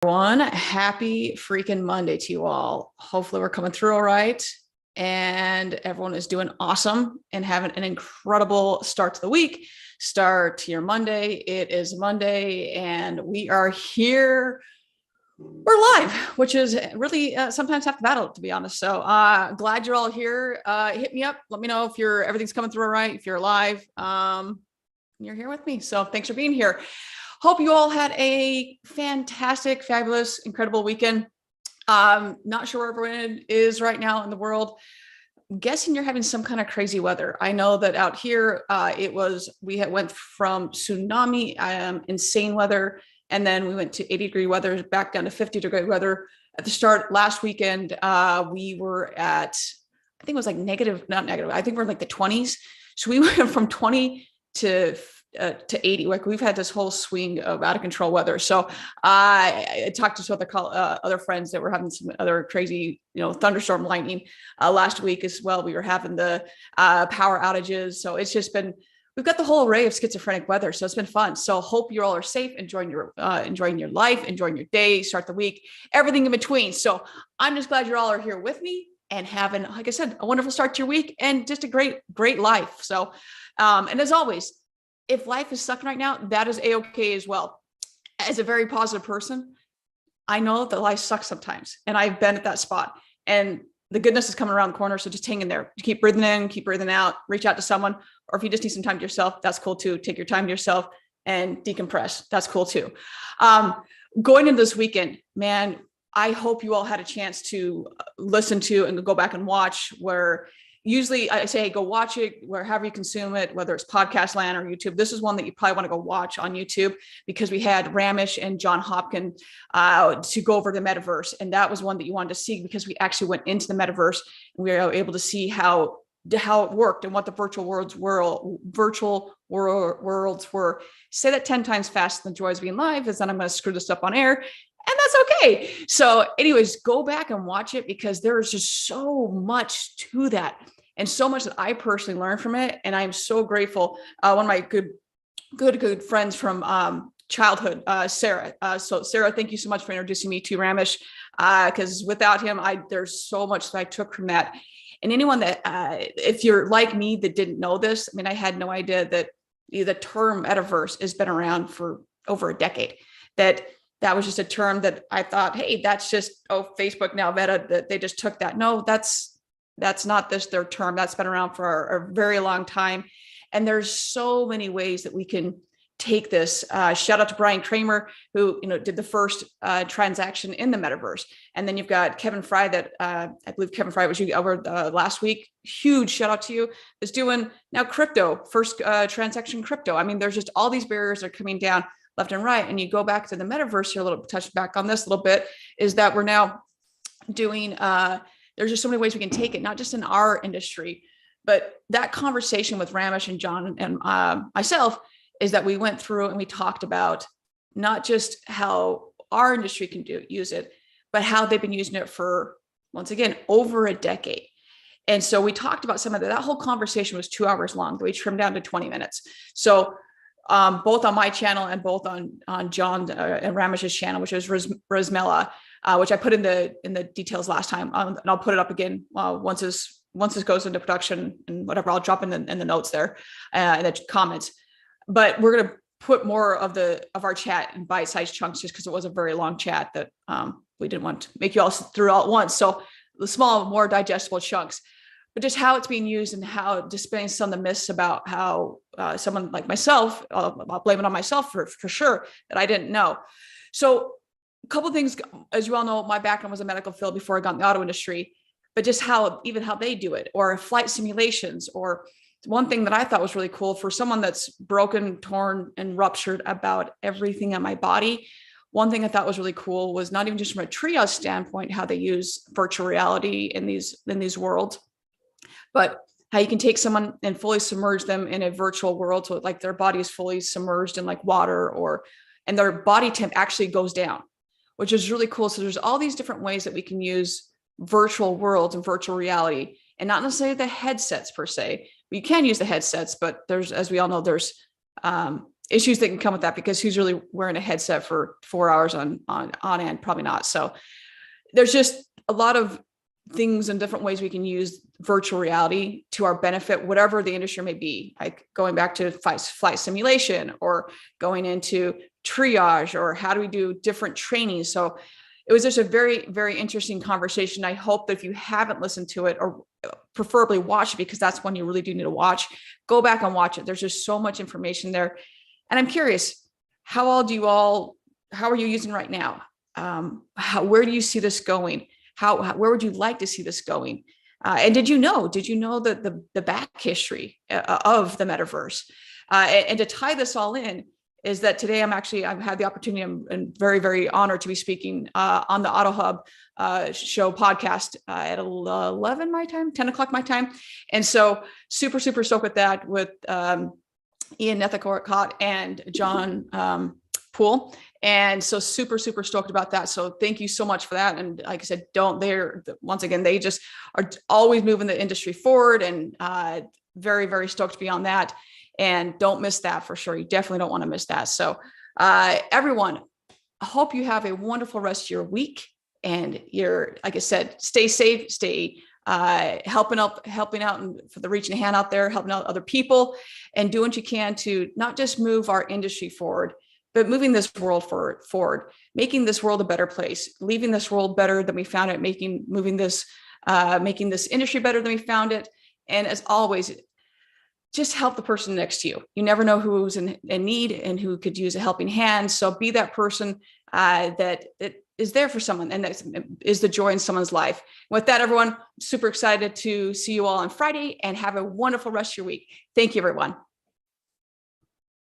Everyone, happy freaking Monday to you all. Hopefully we're coming through all right and everyone is doing awesome and having an incredible start to the week. Start to your Monday. It is Monday and we are here. We're live, which is really sometimes half the battle, to be honest. So glad you're all here. Hit me up. Let me know if everything's coming through all right, if you're live. You're here with me. So thanks for being here. Hope you all had a fantastic, fabulous, incredible weekend. Not sure where everyone is right now in the world. I'm guessing you're having some kind of crazy weather. I know that out here, we went from tsunami, insane weather, and then we went to 80-degree weather, back down to 50-degree weather. At the start last weekend, we were at, I think it was like not negative, I think we're like the 20s. So we went from 20 to 80. Like we've had this whole swing of out of control weather. So I talked to some other friends that were having some other crazy, thunderstorm lightning last week as well. We were having the power outages. So it's just been, we've got the whole array of schizophrenic weather. So it's been fun. So hope you all are safe, enjoying your life, enjoying your day, start the week, everything in between. So I'm just glad you all are here with me and having, like I said, a wonderful start to your week and just a great life. So, and as always, if life is sucking right now, that is a-okay as well. As a very positive person, I know that life sucks sometimes, and I've been at that spot, and the goodness is coming around the corner. So just hang in there, keep breathing in, keep breathing out, reach out to someone, or if you just need some time to yourself, that's cool too. Take your time to yourself and decompress. That's cool too. Going into this weekend, man, I hope you all had a chance to listen to and go back and watch where usually I say, hey, go watch it wherever you consume it, whether it's podcast land or YouTube. This is one that you probably want to go watch on YouTube because we had Ramesh and John Hopkins to go over the metaverse. And that was one that you wanted to see because we actually went into the metaverse and we were able to see how it worked and what the virtual worlds were. Say that 10 times faster than joys being live, is then I'm going to screw this up on air. And that's okay. So anyways, go back and watch it because there is just so much to that and so much that I personally learned from it. And I'm so grateful. One of my good friends from childhood, Sarah. So Sarah, thank you so much for introducing me to Ramesh because without him, there's so much that I took from that. And anyone that, if you're like me that didn't know this, I mean, I had no idea that the term metaverse has been around for over a decade. That was just a term that I thought, hey, that's just, Facebook now, Meta, that they just took that. No, that's not their term. That's been around for a very long time. And there's so many ways that we can take this. Shout out to Brian Kramer, who did the first transaction in the metaverse. And then you've got Kevin Frye that I believe Kevin Frye was you over last week. Huge shout out to you. Is doing now crypto, first transaction crypto. I mean, there's just all these barriers that are coming down left and right. And you go back to the metaverse here, touch back on this a little bit, is that we're now doing, there's just so many ways we can take it, not just in our industry, but that conversation with Ramesh and John and myself is that we went through and we talked about not just how our industry can use it, but how they've been using it for, once again, over a decade. And so we talked about some of that whole conversation was 2 hours long, but we trimmed down to 20 minutes. So both on my channel and both on John and Ramesh's channel, which is Rosmella, which I put in the details last time, and I'll put it up again once this goes into production and whatever. I'll drop in the notes there in the comments. But we're gonna put more of our chat in bite-sized chunks just because it was a very long chat that we didn't want to make you all through all at once. So the small, more digestible chunks. But just how it's being used and how dispelling some of the myths about how someone like myself, I'll blame it on myself for sure, that I didn't know. So a couple of things, as you all know, my background was a medical field before I got in the auto industry, but just how they do it, or flight simulations, or one thing that I thought was really cool for someone that's broken, torn, and ruptured about everything on my body. One thing I thought was really cool was not even just from a triage standpoint, how they use virtual reality in these worlds, but how you can take someone and fully submerge them in a virtual world. So like their body is fully submerged in like water and their body temp actually goes down, which is really cool. So there's all these different ways that we can use virtual worlds and virtual reality, and not necessarily the headsets per se. You can use the headsets, but there's, as we all know, there's issues that can come with that, because who's really wearing a headset for 4 hours on end? Probably not. So there's just a lot of things and different ways we can use virtual reality to our benefit, whatever the industry may be, like going back to flight simulation, or going into triage, or how do we do different training. So it was just a very, very interesting conversation. I hope that if you haven't listened to it, or preferably watch it, because that's one you really do need to watch, go back and watch it. There's just so much information there. And I'm curious, how are you using right now? Where do you see this going? Where would you like to see this going? And did you know that the back history of the metaverse? And to tie this all in is that today I've had the opportunity, I'm very, very honored to be speaking on the Auto Hub show podcast at 11 my time, 10 o'clock my time. And so super, super stoked with that, with Ian Nethercott and John Poole. And so super, super stoked about that. So thank you so much for that. And like I said, once again, they just are always moving the industry forward, and very, very stoked to be on that. And don't miss that for sure. You definitely don't want to miss that. So everyone, I hope you have a wonderful rest of your week. And like I said, stay safe, stay helping out and for the reaching a hand out there, helping out other people, and do what you can to not just move our industry forward, but moving this world forward, making this world a better place, leaving this world better than we found it, making this industry better than we found it. And as always, just help the person next to you. You never know who's in need and who could use a helping hand. So be that person that is there for someone, and that is the joy in someone's life. With that, everyone, super excited to see you all on Friday, and have a wonderful rest of your week. Thank you, everyone.